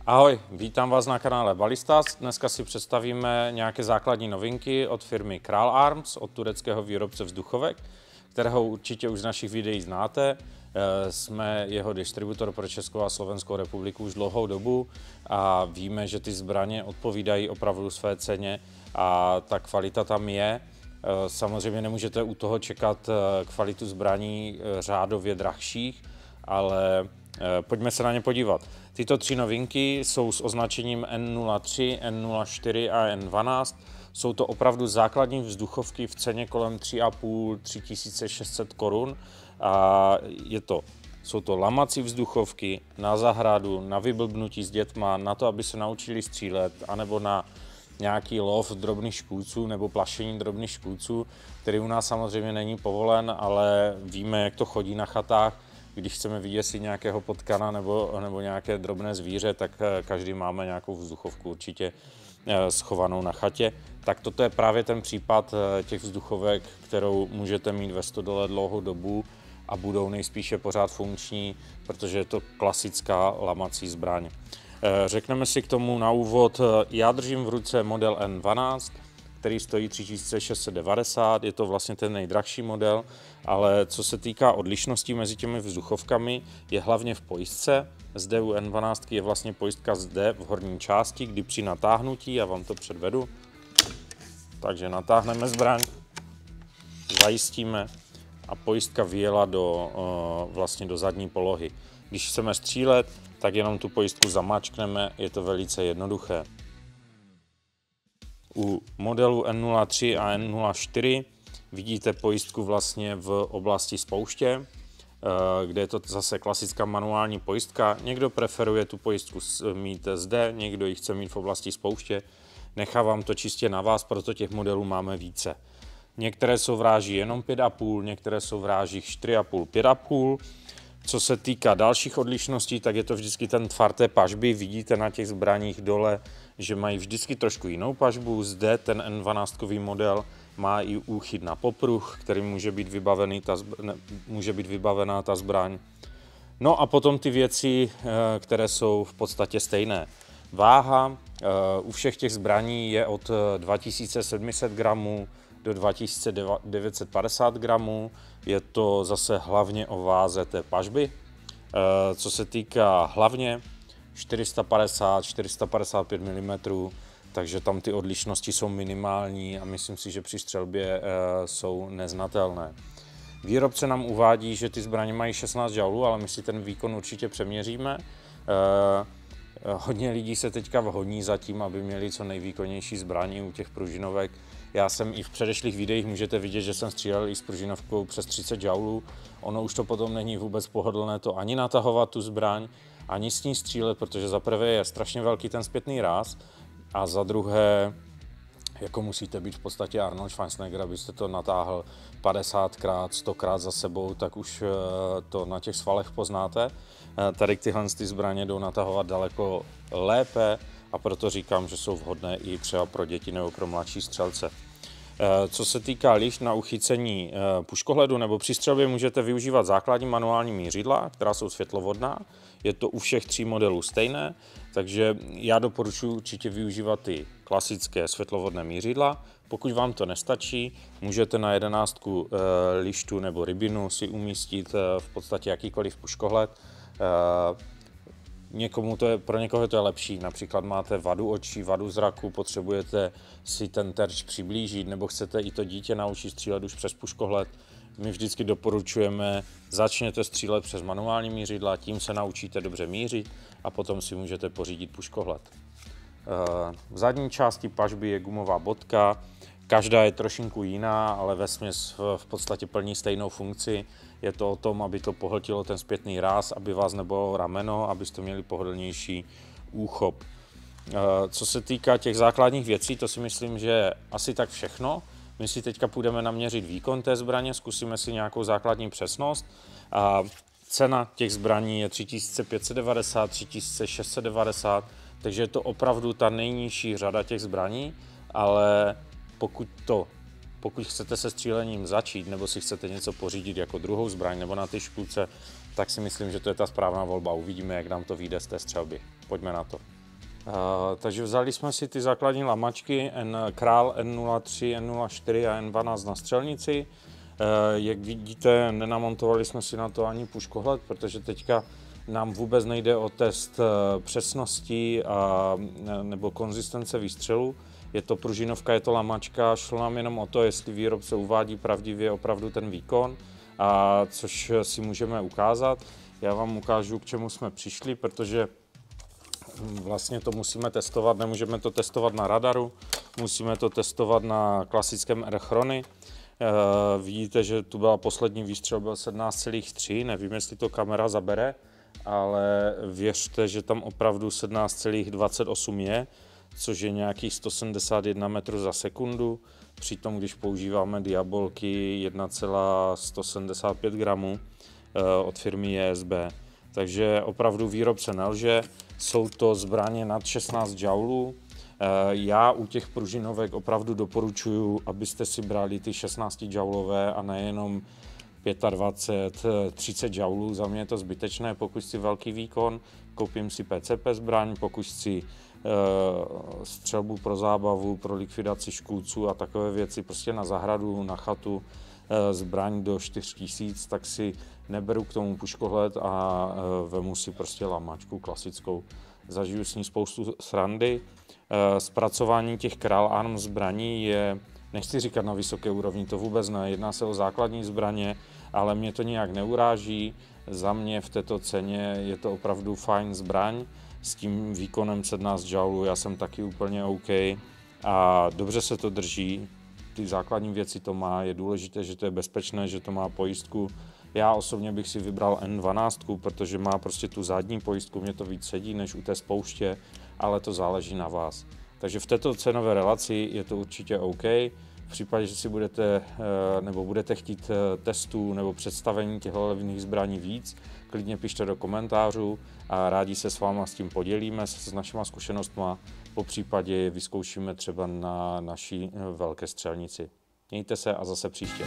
Ahoj, vítám vás na kanále Ballistas. Dneska si představíme nějaké základní novinky od firmy Král Arms, od tureckého výrobce vzduchovek, kterého určitě už z našich videí znáte. Jsme jeho distributor pro Českou a Slovenskou republiku už dlouhou dobu a víme, že ty zbraně odpovídají opravdu své ceně a ta kvalita tam je. Samozřejmě nemůžete u toho čekat kvalitu zbraní řádově drahších, ale pojďme se na ně podívat. Tyto tři novinky jsou s označením N03, N04 a N12. Jsou to opravdu základní vzduchovky v ceně kolem 3,5–3600 korun. A jsou to lamací vzduchovky na zahradu, na vyblbnutí s dětma, na to, aby se naučili střílet, anebo na nějaký lov drobných škůdců nebo plašení drobných škůdců, který u nás samozřejmě není povolen, ale víme, jak to chodí na chatách. Když chceme vyděsit nějakého potkana nebo nějaké drobné zvíře, tak každý máme nějakou vzduchovku určitě schovanou na chatě. Tak toto je právě ten případ těch vzduchovek, kterou můžete mít ve stodole dlouhou dobu a budou nejspíše pořád funkční, protože je to klasická lamací zbraň. Řekneme si k tomu na úvod, já držím v ruce model N12, který stojí 3690, je to vlastně ten nejdražší model, ale co se týká odlišností mezi těmi vzduchovkami, je hlavně v pojistce. Zde u N12 je vlastně pojistka zde v horní části, kdy při natáhnutí, já vám to předvedu, takže natáhneme zbraň, zajistíme a pojistka vyjela vlastně do zadní polohy. Když chceme střílet, tak jenom tu pojistku zamačkneme, je to velice jednoduché. U modelu N03 a N04 vidíte pojistku vlastně v oblasti spouště, kde je to zase klasická manuální pojistka. Někdo preferuje tu pojistku mít zde, někdo ji chce mít v oblasti spouště. Nechávám to čistě na vás, proto těch modelů máme více. Některé jsou v ráži jenom 5,5, některé jsou v rážích 4,5, 5,5. Co se týká dalších odlišností, tak je to vždycky ten tvar pažby. Vidíte na těch zbraních dole, že mají vždycky trošku jinou pažbu. Zde ten N12 model má i úchyt na popruh, který může být vybavená ta zbraň. No a potom ty věci, které jsou v podstatě stejné. Váha u všech těch zbraní je od 2700 gramů do 2950 gramů. Je to zase hlavně o váze té pažby. Co se týká hlavně 450–455 mm, takže tam ty odlišnosti jsou minimální a myslím si, že při střelbě jsou neznatelné. Výrobce nám uvádí, že ty zbraně mají 16 joulů, ale my si ten výkon určitě přeměříme. Hodně lidí se teďka honí za tím, aby měli co nejvýkonnější zbraní u těch pružinovek. Já jsem i v předešlých videích, můžete vidět, že jsem střílel i s pružinovkou přes 30 joulů. Ono už to potom není vůbec pohodlné to ani natahovat tu zbraň, ani s ní střílet, protože za prvé je strašně velký ten zpětný ráz a za druhé jako musíte být v podstatě Arnold Schwarzenegger, abyste to natáhl 50krát, 100krát za sebou, tak už to na těch svalech poznáte. Tady tyhle zbraně jdou natahovat daleko lépe a proto říkám, že jsou vhodné i třeba pro děti nebo pro mladší střelce. Co se týká lišt na uchycení puškohledu nebo při střelbě, můžete využívat základní manuální mířidla, která jsou světlovodná. Je to u všech tří modelů stejné, takže já doporučuji určitě využívat ty klasické světlovodné mířidla. Pokud vám to nestačí, můžete na 11 lištu nebo rybinu si umístit v podstatě jakýkoliv puškohled. Pro někoho to je lepší, například máte vadu očí, vadu zraku, potřebujete si ten terč přiblížit nebo chcete i to dítě naučit střílet už přes puškohled. My vždycky doporučujeme, začněte střílet přes manuální mířidla, tím se naučíte dobře mířit a potom si můžete pořídit puškohled. V zadní části pažby je gumová bodka, každá je trošinku jiná, ale vesměs v podstatě plní stejnou funkci. Je to o tom, aby to pohltilo ten zpětný ráz, aby vás nebolelo rameno, abyste měli pohodlnější úchop. Co se týká těch základních věcí, to si myslím, že je asi tak všechno. My si teďka půjdeme naměřit výkon té zbraně, zkusíme si nějakou základní přesnost. Cena těch zbraní je 3590, 3690, takže je to opravdu ta nejnižší řada těch zbraní, ale pokud chcete se střílením začít nebo si chcete něco pořídit jako druhou zbraň nebo na ty škůdce, tak si myslím, že to je ta správná volba. Uvidíme, jak nám to vyjde z té střelby. Pojďme na to. Takže vzali jsme si ty základní lamačky Král N03, N04 a N12 na střelnici. Jak vidíte, nenamontovali jsme si na to ani puškohled, protože teďka nám vůbec nejde o test přesnosti nebo konzistence výstřelu. Je to pružinovka, je to lamačka, šlo nám jenom o to, jestli výrobce uvádí pravdivě opravdu ten výkon, což si můžeme ukázat. Já vám ukážu, k čemu jsme přišli, protože vlastně to musíme testovat, nemůžeme to testovat na radaru, musíme to testovat na klasickém R-Chrony. Vidíte, že tu byla poslední výstřel, byl 17,3, nevím, jestli to kamera zabere, ale věřte, že tam opravdu 17,28 je, což je nějakých 171 metrů za sekundu. Přitom, když používáme diabolky 1,175 gramů od firmy JSB. Takže opravdu výrobce nelže, jsou to zbraně nad 16 joulů. Já u těch pružinovek opravdu doporučuji, abyste si brali ty 16 joulové a nejenom 25, 30 joulů. Za mě je to zbytečné, pokud chci velký výkon, koupím si PCP zbraň, pokud chci střelbu pro zábavu, pro likvidaci škůdců a takové věci, prostě na zahradu, na chatu, zbraň do 4000, tak si neberu k tomu puškohled a vemu si prostě lamačku klasickou. Zažiju s ní spoustu srandy. Zpracování těch Král Arms zbraní je, nechci říkat na vysoké úrovni, to vůbec ne, jedná se o základní zbraně, ale mě to nijak neuráží. Za mě v této ceně je to opravdu fajn zbraň s tím výkonem 17 joulů, já jsem taky úplně OK a dobře se to drží. Ty základní věci to má, je důležité, že to je bezpečné, že to má pojistku. Já osobně bych si vybral N12, protože má prostě tu zadní pojistku, mě to víc sedí než u té spouště, ale to záleží na vás. Takže v této cenové relaci je to určitě OK. V případě, že si budete chtít testů nebo představení těchto levných zbraní víc, klidně pište do komentářů a rádi se s váma s tím podělíme, s našima zkušenostma. Po případě je vyzkoušíme třeba na naší velké střelnici. Mějte se a zase příště.